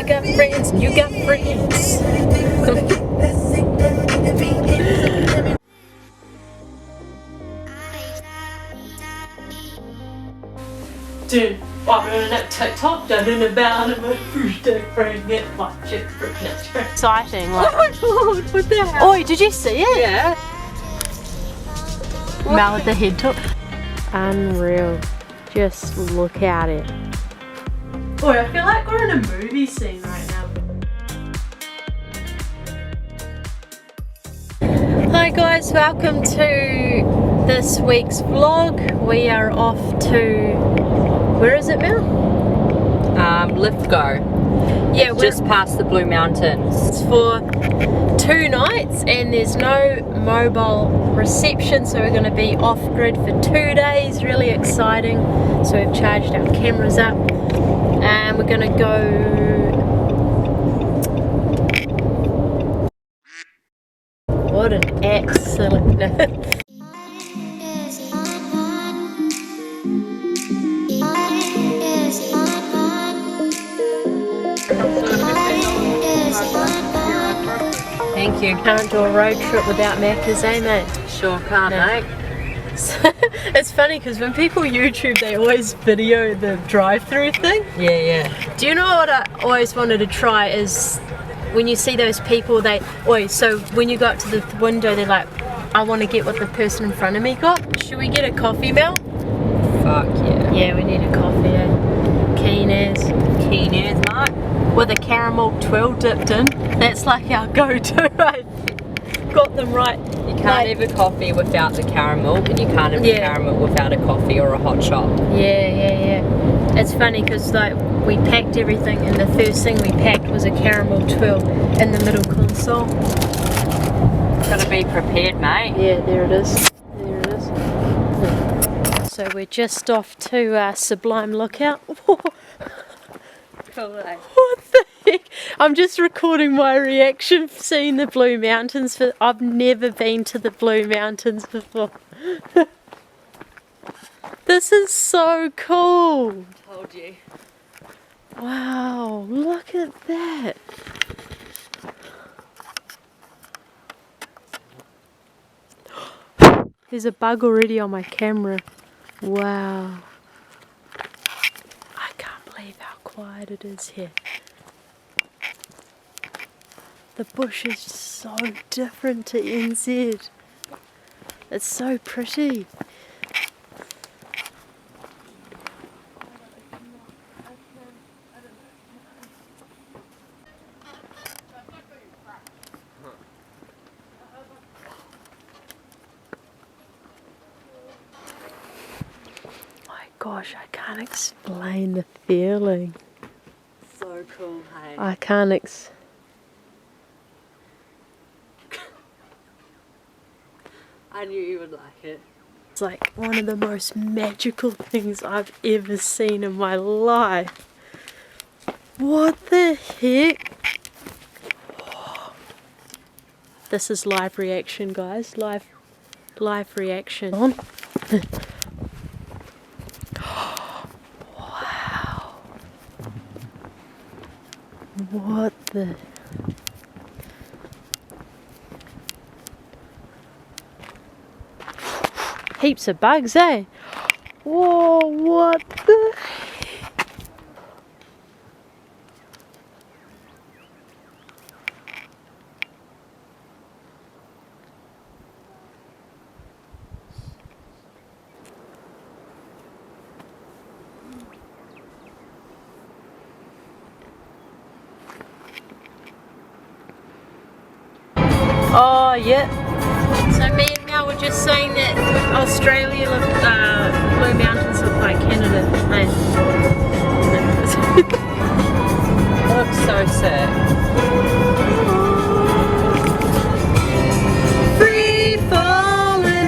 got friends and you got friends. Dude, I'm on that TikTok done about my birthday friend get my shit for next year. Exciting, like. Oh my god, what the hell? Oi, did you see it? Yeah. Mel with the head top. Unreal. Just look at it. Boy, I feel like we're in a movie scene right now. Hi guys, welcome to this week's vlog. We are off to, where is it, Mel? Lithgow. Yeah, we're just past the Blue Mountains. It's for 2 nights and there's no mobile reception, so we're going to be off grid for 2 days. Really exciting. So we've charged our cameras up and we're going to go. What an excellent. Thank you. Can't do a road trip without Macca's, eh mate? Sure can't, mate. It's funny because when people YouTube, they always video the drive-through thing. Yeah, yeah. Do you know what I always wanted to try is when you see those people, so when you go up to the window, they're like, I want to get what the person in front of me got. Should we get a coffee, Mel? Fuck yeah. Yeah, we need a coffee, eh? Keen as, mate. with a caramel twirl dipped in. That's like our go-to. I got them right. You can't have a coffee without the caramel, and you can't have a caramel without a coffee or a hot shot. Yeah. It's funny because like we packed everything, and the first thing we packed was a caramel twirl in the middle console. Gotta be prepared, mate. Yeah, there it is. So we're just off to Sublime Lookout. Cool, eh? What the heck? I'm just recording my reaction for seeing the Blue Mountains. I've never been to the Blue Mountains before. This is so cool. Told you. Wow, look at that. There's a bug already on my camera. Wow. I can't believe how quiet it is here. The bush is so different to NZ. It's so pretty. Gosh, I can't explain the feeling. So cool, hey? I can't I knew you would like it. It's like one of the most magical things I've ever seen in my life. What the heck? This is live reaction, guys. Live reaction. On. What the? Heaps of bugs, eh? Whoa, what the? Oh, yeah. So me and Mel were just saying that Australia Blue Mountains look like Canada. Looks so sick. Free falling.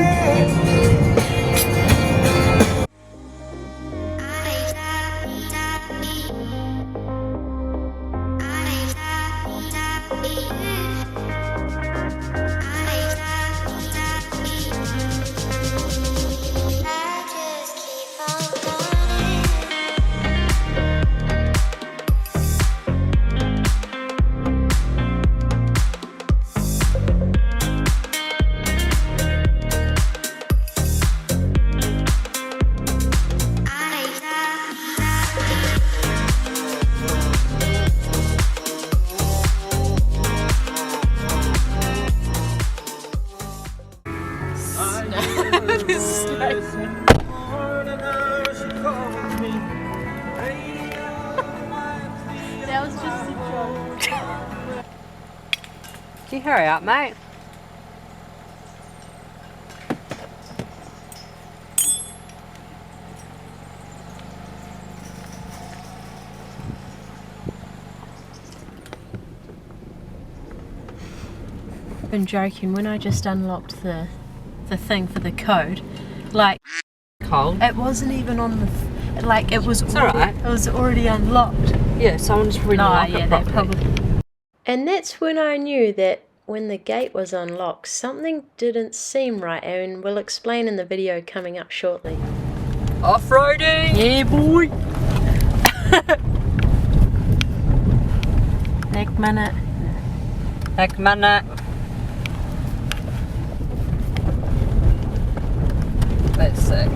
That was just a joke. Can you hurry up, mate? I'm joking, when I just unlocked the thing for the code, like, Cold. it wasn't even on the, like, it was alright. It was already unlocked. Yeah, someone just really locked it properly. Probably. And that's when I knew that when the gate was unlocked, something didn't seem right, and we'll explain in the video coming up shortly. Off-roading! Yeah, boy! Next minute. Next minute. That's sick.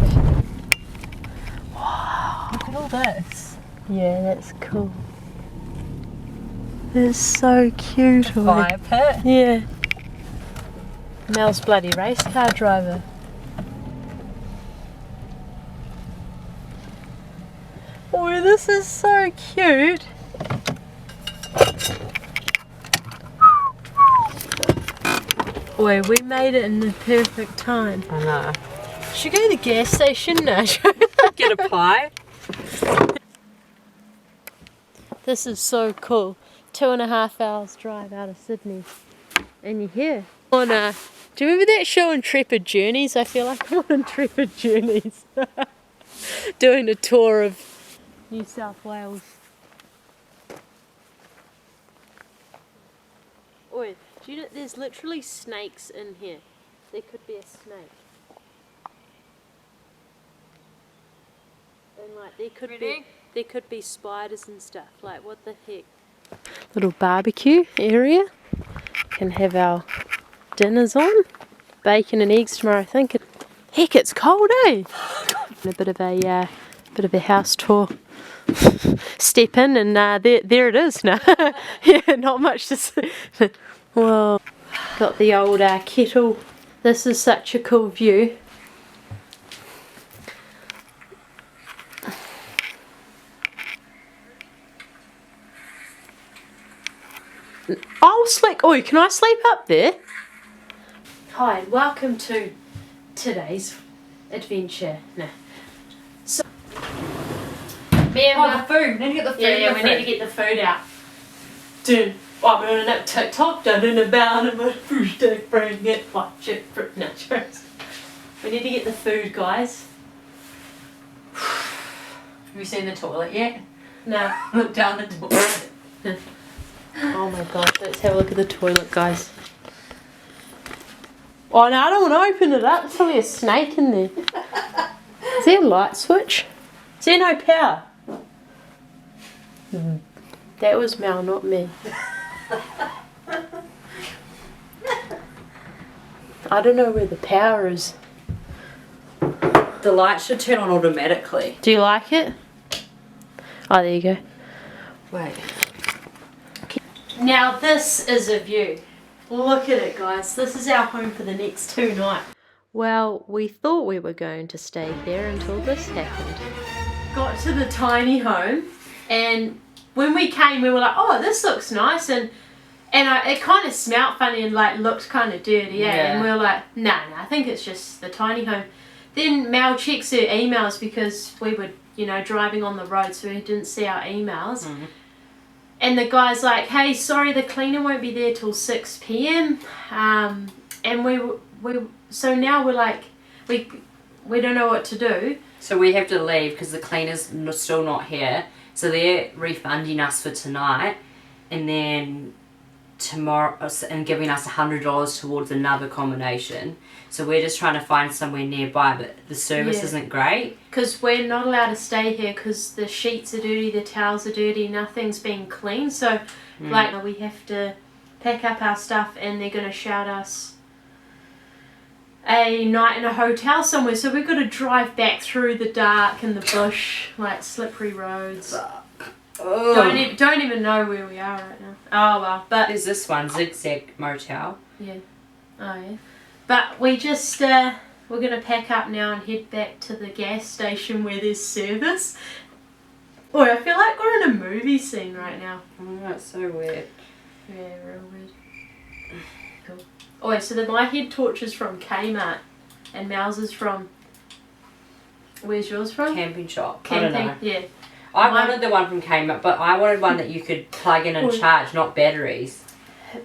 Wow. Look at all this. Yeah, that's cool. It's so cute. Fire pit. Yeah. Mel's bloody race car driver. Oh, this is so cute. Boy, we made it in the perfect time. I know. Should we go to the gas station now? Get a pie. This is so cool. 2.5 hours drive out of Sydney. And you're here. On do you remember that show Intrepid Journeys? I feel like I'm on Intrepid Journeys. Doing a tour of New South Wales. Oi, do you know there's literally snakes in here? There could be a snake. And like there could be spiders and stuff. Like what the heck? Little barbecue area. Can have our dinners on. Bacon and eggs tomorrow. I think. Heck, it's cold, eh? A bit of a house tour. Step in and there it is now. Yeah, not much to see. Well, got the old kettle. This is such a cool view. I'll sleep. Oh, can I sleep up there? Hi, and welcome to today's adventure. No. So, me and the food. We need to get the food. yeah, we need to get the food out. Dude, I'm on a TikTok, done in about a first day, bring it, watch it, no, we need to get the food, guys. Have you seen the toilet yet? No. Look down the toilet. Oh my gosh, let's have a look at the toilet, guys. Oh no, I don't want to open it up. There's probably a snake in there. Is there a light switch? Is there no power? That was Mel, not me. I don't know where the power is. The light should turn on automatically. Do you like it? Oh, there you go. Wait. Now this is a view. Look at it, guys. This is our home for the next 2 nights. Well, we thought we were going to stay here until this happened. Got to the tiny home, and when we came, we were like, "Oh, this looks nice," and it kind of smelled funny and like looked kind of dirty, yeah. And we were like, "Nah, I think it's just the tiny home." Then Mel checks her emails because we were, driving on the road, so we didn't see our emails. Mm-hmm. And the guy's like, "Hey, sorry, the cleaner won't be there till 6 p.m. And so now we're like, we don't know what to do. So we have to leave because the cleaner's still not here. So they're refunding us for tonight, and then tomorrow, and giving us $100 towards another accommodation. So we're just trying to find somewhere nearby, but the service isn't great. Because we're not allowed to stay here because the sheets are dirty, the towels are dirty, nothing's being cleaned. So, we have to pack up our stuff, and they're going to shout us a night in a hotel somewhere. So we've got to drive back through the dark and the bush, like slippery roads. Don't even know where we are right now. Oh well, but there's this one, Zigzag Motel. Yeah. Oh yeah. But we just we're gonna pack up now and head back to the gas station where there's service. Oh, I feel like we're in a movie scene right now. Oh, that's so weird. Yeah, real weird. Cool. Oh, so my head torch is from Kmart, and Mal's is from. Where's yours from? Camping shop. Camping. I don't know. Yeah. I wanted the one from Kmart, but I wanted one that you could plug in and charge, not batteries.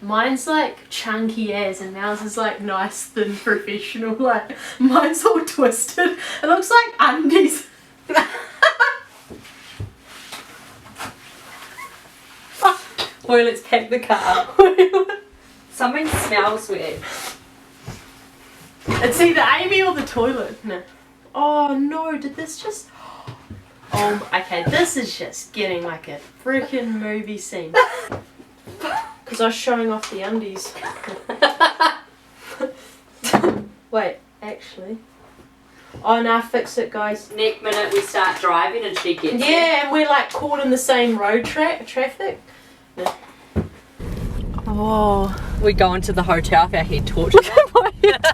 Mine's like chunky as, and Mal's is like nice, thin, professional. Like mine's all twisted. It looks like undies. Well, let's pack the car. Something smells weird. It's either Amy or the toilet. No. Oh no! Did this just? Okay, this is just getting like a freaking movie scene. Because I was showing off the undies. Wait, actually. Oh no, fix it, guys. Next minute we start driving and she gets it. Yeah, and we're like caught in the same road traffic. No. Oh. We go into the hotel with our head torches. Look at my head.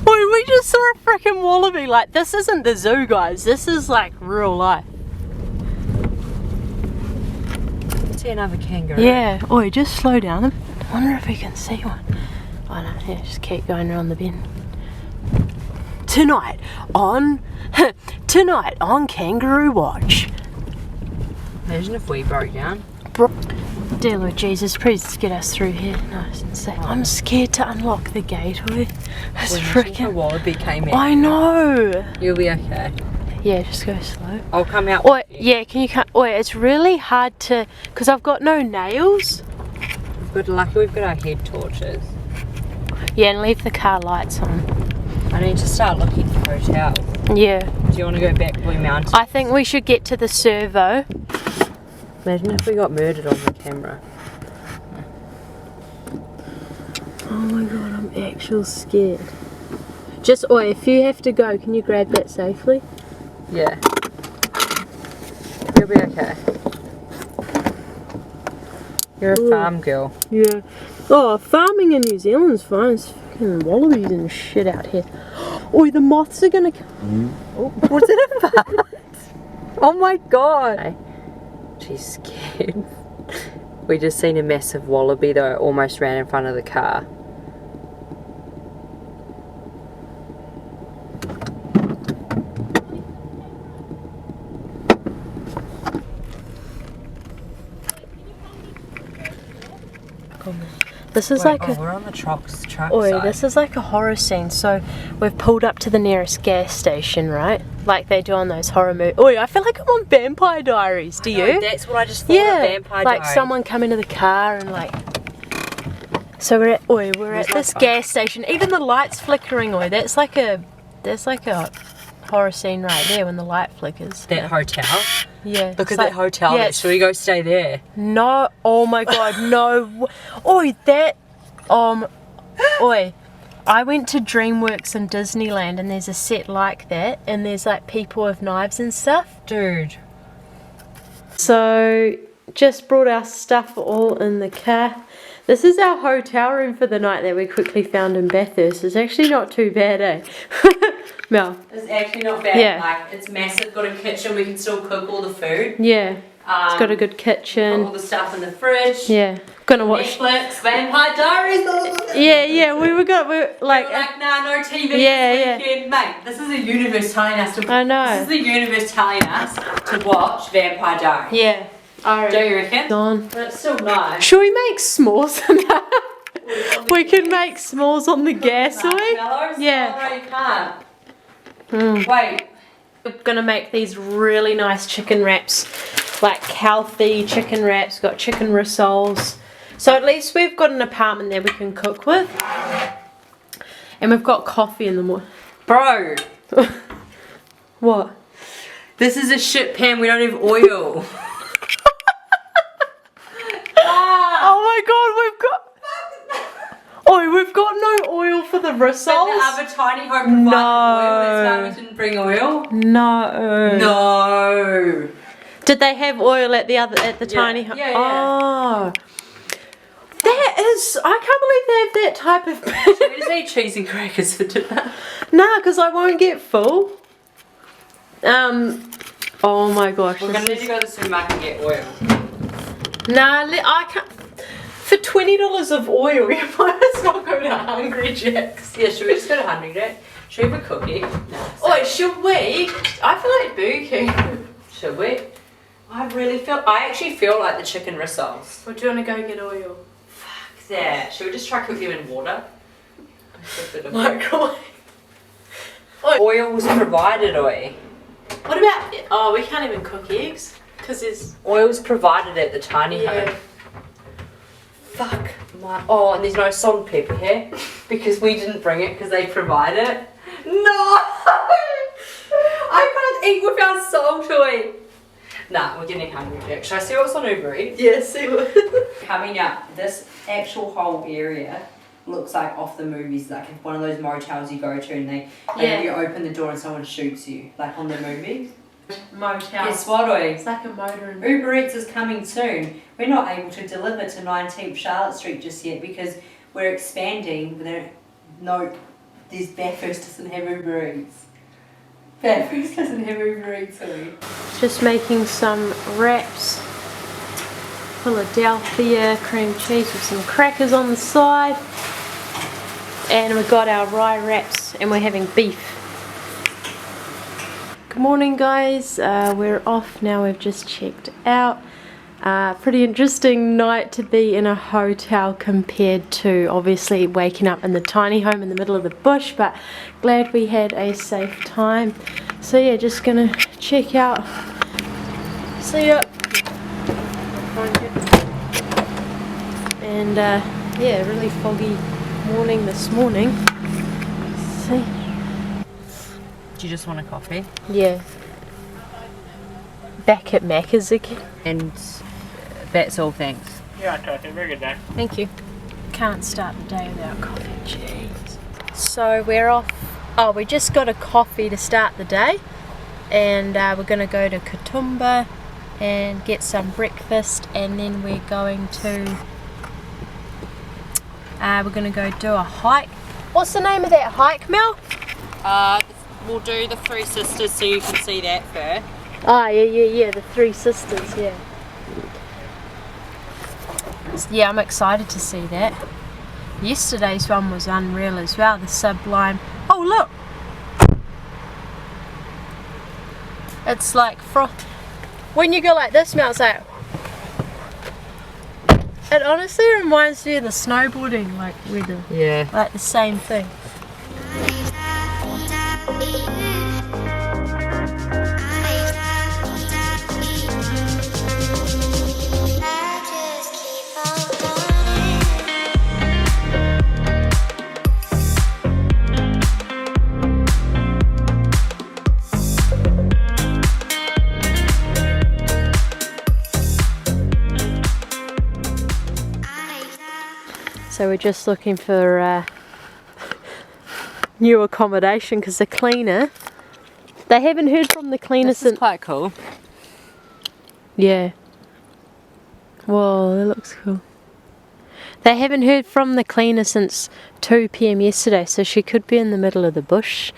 We just saw a freaking wallaby. Like, this isn't the zoo, guys. This is like real life. See another kangaroo. Yeah. Oi, just slow down. I wonder if we can see one. Oh no, yeah, just keep going around the bend. Tonight on Kangaroo Watch. Imagine if we broke down. Dear Lord Jesus, please get us through here nice and safe. I'm scared to unlock the gate. It's freaking. A wallaby came in. I know. You'll be okay. Yeah, just go slow. I'll come out. Oi, yeah, can you come? Oi, it's really hard to, because I've got no nails. Good luck, we've got our head torches. Yeah, and leave the car lights on. I need to start looking for hotels. Yeah. Do you want to go back to Blue Mountain? I think we should get to the servo. Imagine if we got murdered on the camera. Oh my god, I'm actually scared. Just, oi, if you have to go, can you grab that safely? Yeah. You'll be okay. You're a farm girl. Yeah. Oh, farming in New Zealand's fine. There's fucking wallabies and shit out here. Oi, the moths are gonna come. Oh, was it a fart? Oh my god. She's scared. We just seen a massive wallaby though, almost ran in front of the car. This is like a. We're on the truck Oi, side. this is like a horror scene. So we've pulled up to the nearest gas station, right? Like they do on those horror movies. Oi, I feel like I'm on Vampire Diaries. Do you? That's what I just thought Yeah, of Vampire like Diaries. someone come into the car and like. So we're at this gas station. Even the lights flickering. Oi, that's like a horror scene right there when the light flickers. That hotel. Yeah. Look at that hotel. Yeah, Should we go stay there? No. Oh my god. No. Oi, that. Oi. I went to DreamWorks in Disneyland and there's a set like that and there's like people with knives and stuff. Dude. So just brought our stuff all in the car. This is our hotel room for the night that we quickly found in Bathurst. It's actually not too bad, eh? Mel. It's actually not bad. Yeah. Like, it's massive, got a kitchen, we can still cook all the food. Yeah. It's got a good kitchen. Got all the stuff in the fridge. Yeah. Gonna watch Netflix, Vampire Diaries. Yeah, we were like nah, no TV Yeah, this weekend. Mate, this is a universe telling us to I know. This is the universe telling us to watch Vampire Diaries. Yeah. Do you reckon? On. But it's still nice. Should we make s'mores in that? We can make s'mores on the gas, Marshmallows? Yeah. Oh, no, you can't. Wait. We're gonna make these really nice chicken wraps, like healthy chicken wraps. Got chicken rissoles. So at least we've got an apartment there we can cook with. And we've got coffee in the morning. Bro. What? This is a shit pan, we don't have oil. Oh my god, we've got no oil for the rissoles. But the other tiny home provided oil, that's why we didn't bring oil. No. No. Did they have oil at the tiny home? Yeah. Oh. That is, I can't believe they have that type of Should we just eat cheese and crackers for dinner? Nah, because I won't get full. Oh my gosh. We're gonna need to go to the supermarket and get oil. Nah, I can't. For $20 of oil, you might as well go to Hungry Jack's. Yeah, should we just go to Hungry Jack? Should we have a cookie? No. Oh, should we? I feel like Burger King. Should we? I actually feel like the chicken rissoles. Or do you want to go get oil? Fuck that. Should we just try cooking in water? Microwave. Oil was provided, oi. What about, oh, we can't even cook eggs. Because there's... Oil's provided at the tiny Yeah. home. Fuck my... Oh, and there's no salt and pepper here. Because we didn't bring it because they provide it. No! I can't eat without salt, oi. Nah, we're getting Hungry Jack. Should I see what's on Uber Eats? Yeah, see what... Coming up, this actual whole area looks like off the movies, like one of those motels you go to and you open the door and someone shoots you, like on the movies. Motel. Guess what, oi? It's like a motor and... Uber Eats is coming soon. We're not able to deliver to 19th Charlotte Street just yet because we're expanding, but there's Bathurst doesn't have Uber Eats. Bathurst doesn't have Uber Eats, oi. Just making some wraps. Philadelphia cream cheese with some crackers on the side. And we've got our rye wraps and we're having beef. Good morning guys, we're off now, we've just checked out. Pretty interesting night to be in a hotel compared to obviously waking up in the tiny home in the middle of the bush, but glad we had a safe time. So yeah, just gonna check out. See ya. And yeah, really foggy morning this morning. See? Do you just want a coffee? Yeah. Back at Macca's again. And that's all, thanks. Yeah, okay, very good day. Thank you. Can't start the day without coffee. Jeez. So we're off. Oh, we just got a coffee to start the day, and we're gonna go to Katoomba and get some breakfast, and then we're going to go do a hike. What's the name of that hike, Mel? We'll do the Three Sisters so you can see that first. Oh, yeah, the Three Sisters, yeah. Yeah, I'm excited to see that. Yesterday's one was unreal as well, the Sublime. Oh, look! It's like when you go like this, Mel, it's like... It honestly reminds me of the snowboarding, like weather. Yeah. Like the same thing. So we're just looking for new accommodation because the cleaner, they haven't heard from the cleaner since... This is quite cool. Yeah. Whoa, that looks cool. They haven't heard from the cleaner since 2 PM yesterday, so she could be in the middle of the bush.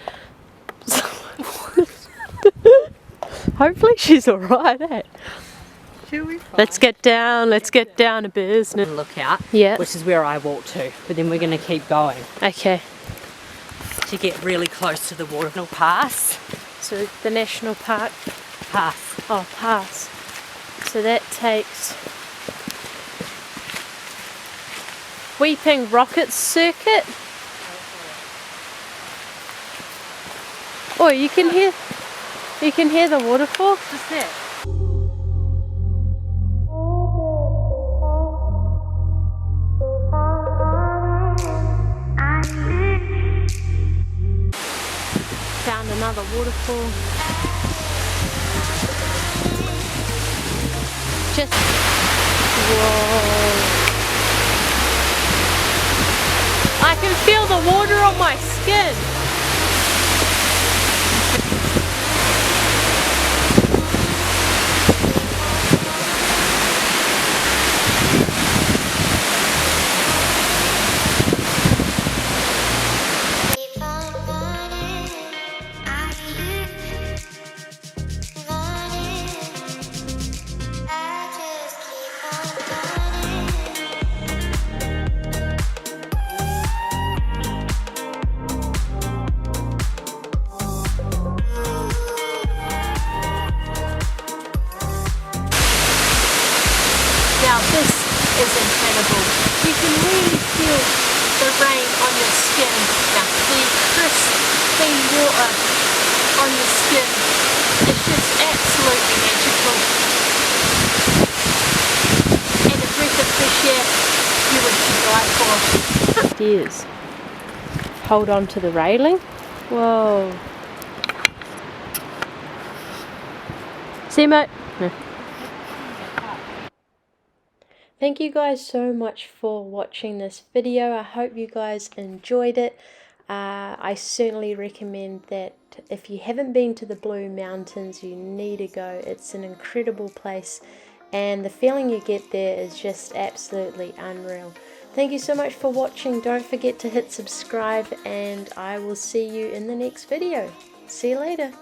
Hopefully she's alright, eh? Let's get down to business. Look out, Yeah. which is where I walk to, but then we're going to keep going Okay. to get really close to the Waterfall Pass. So the national park. Pass. Oh, pass. So that takes Weeping Rocket Circuit. Oh, you can hear the waterfall. What's that? Found another waterfall. Just whoa. I can feel the water on my skin. is incredible. You can really feel the rain on your skin, the crisp, clean water on your skin. It's just absolutely magical. And a breath of fresh air you would die for. Stairs. Hold on to the railing. Whoa. See, mate? Thank you guys so much for watching this video. I hope you guys enjoyed it. I certainly recommend that if you haven't been to the Blue Mountains, you need to go. It's an incredible place, and the feeling you get there is just absolutely unreal. Thank you so much for watching. Don't forget to hit subscribe, and I will see you in the next video. See you later.